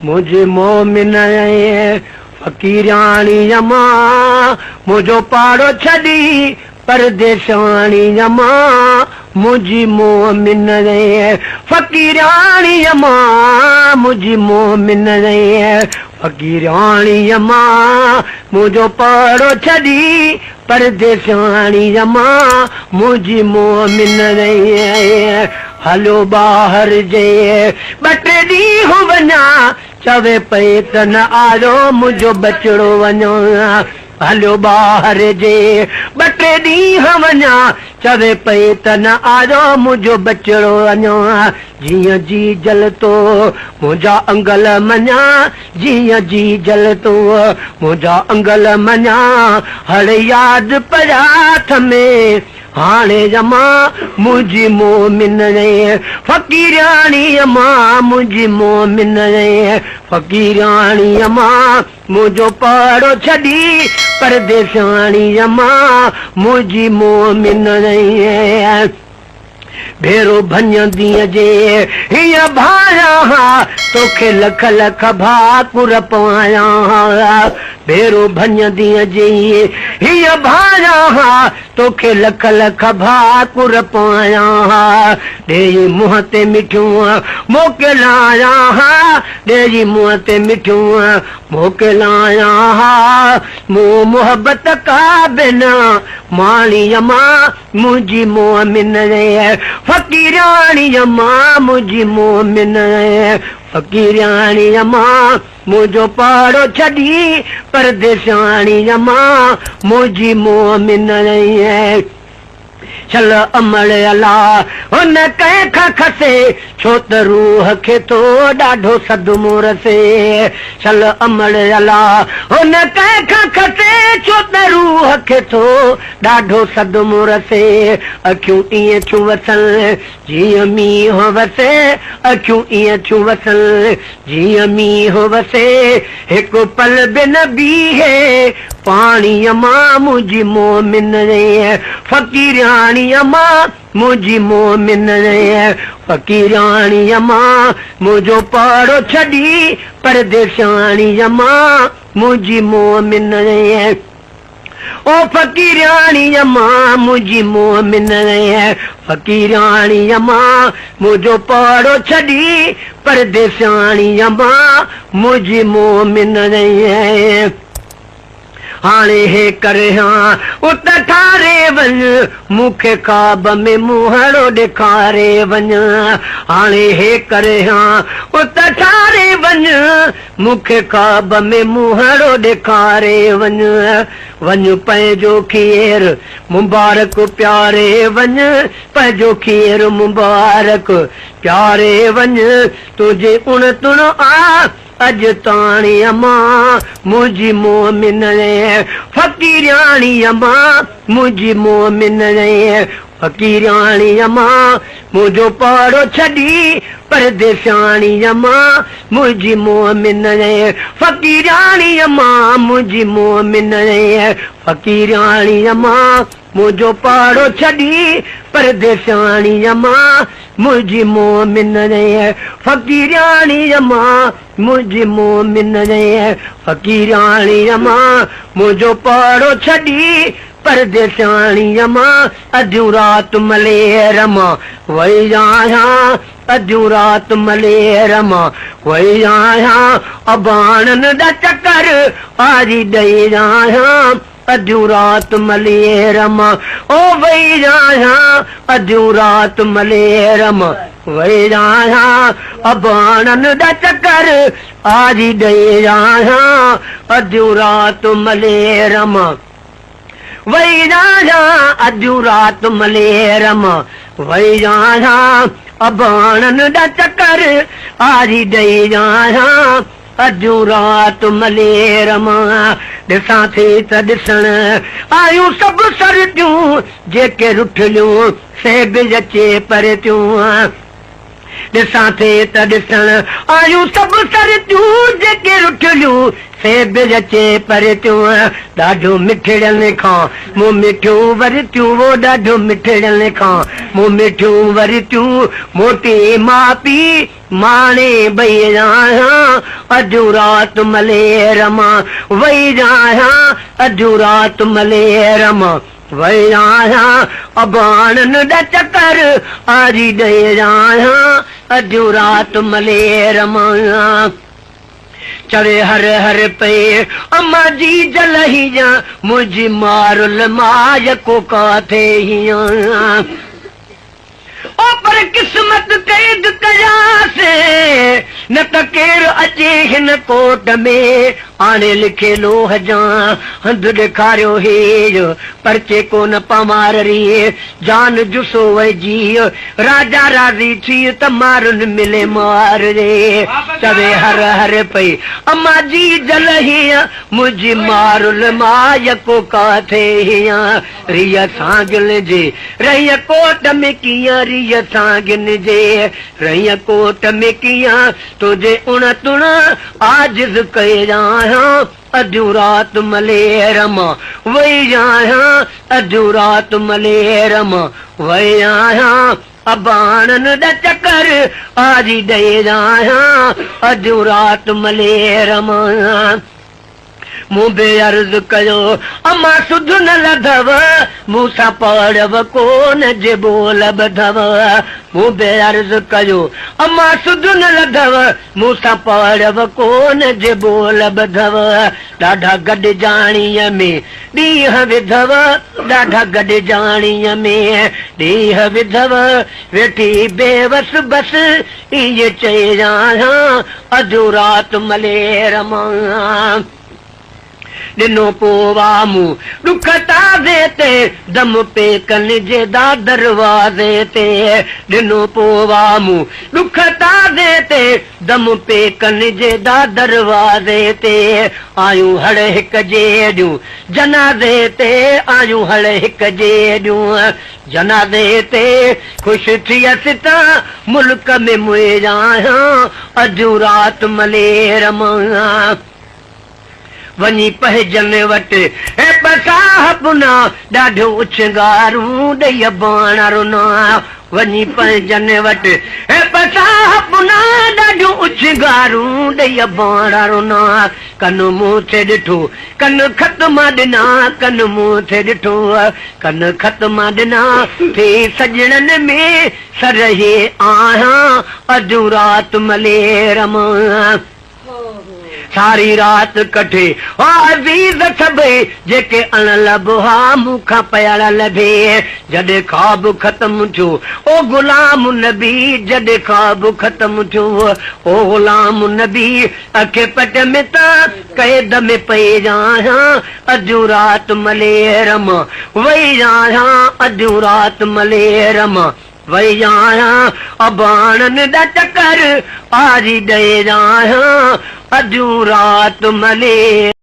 मुझे मोमिन फकीरानी यमा मुझो पाड़ो छड़ी परदेशानी यमा मुझी मोमिन फकीरानी यमा मुझी मोमिन फकीरानी यमा मुझो पाड़ो छड़ी परदेशानी यमा मुझी मोमिन हलो बाहर जे बटे दी हो वना चवे पे त न आयो मुझो बचड़ो वञो हलो बाहर जे बटे दी हो वना चवे पे त न आयो मुझो बचड़ो वञो जिया जी जलतो मुझा अंगल मना जिया जी जलतो मुझा अंगल मना हर याद पराथ में हाणे यमा मुझी मोमिन फकीरानी यमा मुझी मोमिन फकीरानी यमा मुझो पाड़ो छड़ी परदेशानी यमा मुझी मोमिन भेरो भञदी जे हिया भाया तोखे लख लख भाकुर पाया भेरो भञदी जे हिया भाया तोखे लख लख भाकुर पाया डेजी मुंह ते मिठियूं मोकिलाया डेजी मुंह ते मिठियूं मोकिलाया मूं मोहब्बत का बिना माणी यमा मुझी मोमिन फकीरानी यमा मुझी मोमिन फकीरानी यमा मुझो पाड़ो छड़ी परदेशानी यमा मुझी मोमिन चल अमल अला हुन कंहिंखां खसे छो त रूह खे तो ॾाढो सदमो रसे चल अमल अला हुन कंहिंखां खसे छो त रूह खे तो ॾाढो सदमो रसे अखियूं ईअं थियूं वसल जीअं मींहुं वसे अखियूं ईअं थियूं वसल जीअं मींहुं वसे हिकु पल बि न बीहे पाणीअ मां मुंहिंजी मोमिन फकीरानी यमा मुझी मोमिन फकीरानी यमा मुझो पाड़ो छड़ी परदेशानी यमा मुझी मोमिन ओ फकीरानी यमा मुझी मोमिन फकीरानी यमा मुझो पाड़ो छड़ी परदेशानी यमा मुझी मोमिन हाणे हे करे उत ठारे वञ मूंखे ख्वाब में मुंहड़ो ॾेखारे वञ हाणे हे करे उत ठारे वञ मूंखे ख्वाब में मुंहड़ो ॾेखारे वञ वञ पंहिंजो खीर मुबारक प्यारे वञ पंहिंजो खीर मुबारक प्यारे वञ तुंहिंजे उण तुण आ अज ताणी अमा मुझी मोमिन फकीरानी अमा मुझी मोमिन फकीरानी अमा मुझो पाड़ो छड़ी परदेशानी अमा मुझी मोमिन फकीरानी अमा मुझी मोमिन फकीरानी अमा मुझो पाड़ो छड़ी परदेशानी अमा मुझी मोमिन फकीरानी अमा मुझी मोमिन फकीरानी अमा मुझो पाड़ो छड़ी परदेशानी अमा अधूं रात मले रमा वही आया अधूं रात मले रमा वही आया अबाणन दा चक्कर आरी ॾेई आया अधूं रात मले रमा ओ वही आया अधूं रात मले रमा वही आया अबाणन दा चक्कर आरी ॾेई आया अधूं रात मले रमा वही आया अधूं रात मले रमा वही आया अबाणन दा चक्कर आरी ॾेई आया अधूं रात मले रमा ॾिसां थी त ॾिसण आयूं सभु सरतियूं जेके रुठलियूं से बि अचे पर थियूं ॾिसां थे त ॾिसण आयूं सभु सरतियूं जेके रुठलियूं सेब अचे पर तूं ॾाढो मिठड़नि खां मूं मिठियूं वरितियूं वो ॾाढो मिठड़नि खां मूं मिठियूं वरितियूं मोटी मां पीउ माणे बई रहियां अधु राति मले रमां वई रहियां अधु राति मले रमां वई रहियां अबाणनि ॾा चकर आरी ॾेई रहियां अधु राति मले रमां चवे हर हर पे अम्मा जी जलहिया मुझी मारुल माय को काथे हिया ओ पर किस्मत कैद कयासे न त केर अचे हिन कोट में आने लिखे लोह जा हंध ॾेखारियो हे परचे कोन पमारी जान जुसो वजी राजा राज़ी थी त मारुन मिले मार रे चवे हर हर पई अम्मा जी जलहिया मुझी मारुल माय को काथे हिया रिया सांगिल जे रहिया कोट में किया रिया सांगिन जे रहिया कोट में किया तुझे उण तुण आजिज़ कया अधु राति मले रमां वई आहियां अधु राति मले रमां वई आहियां अबाणनि ॾा चकर आरी ॾेई रहियां अधु राति मले रमां मूं बे अर्ज़ कयो अम्मा सुध न लधव मूंसां पढ़व कोन जे बोल ॿधव मूं बे अर्ज़ कयो अम्मा सुध न लधव मूंसां पढ़व कोन जे बोल ॿधव ॾाढा गॾिजाणीअ में ॾींहं विधव ॾाढा गॾिजाणीअ में ॾींहं विधव वेठी बेवस बस इहे चई रहियां अधु राति मले रमां ॾिनो पोवा मूं ॾुख ताज़े ते दम पे कन जे दा दरवाज़े ते ॾिनो पोवा मूं ॾुख ताज़े ते दम पे कन जे दा दरवाज़े ते आयूं हड़ हिक जे ॾियूं जनाज़े ते आयूं हड़ हिक जे ॾियूं जनाज़े ते ख़ुशि थियसि त मुल्क में मुंहिंजा अधु राति मले रमां वञी पहजन वटि हे बसाह पुना ॾाढो उछंगारूं ॾेई बाण रुना वञी पहजन वटि हे बसाह पुना ॾाढो उछंगारूं ॾेई बाण रुना कन मूं थे ॾिठो कन ख़तमा ॾिना कन मूं थे ॾिठो कन ख़तमा ॾिना थे सजणनि में सरहे आहियां अधु राति मले रमां सारी रात कटे ओ अज़ीज़ सभई जेके अण लबहा मूंखां पयल लभे जॾहिं ख्वाब ख़त्म थियो ओ गुलाम नबी जॾहिं ख्वाब ख़त्म थियो ओ गुलाम नबी अखे पट में त कैद में पई रहियां अधु राति मले रमां वई रहियां अधु राति मले रमां वई आहियां अबाणनि ॾा चकर आरी ॾेई रहियां अधु राति मले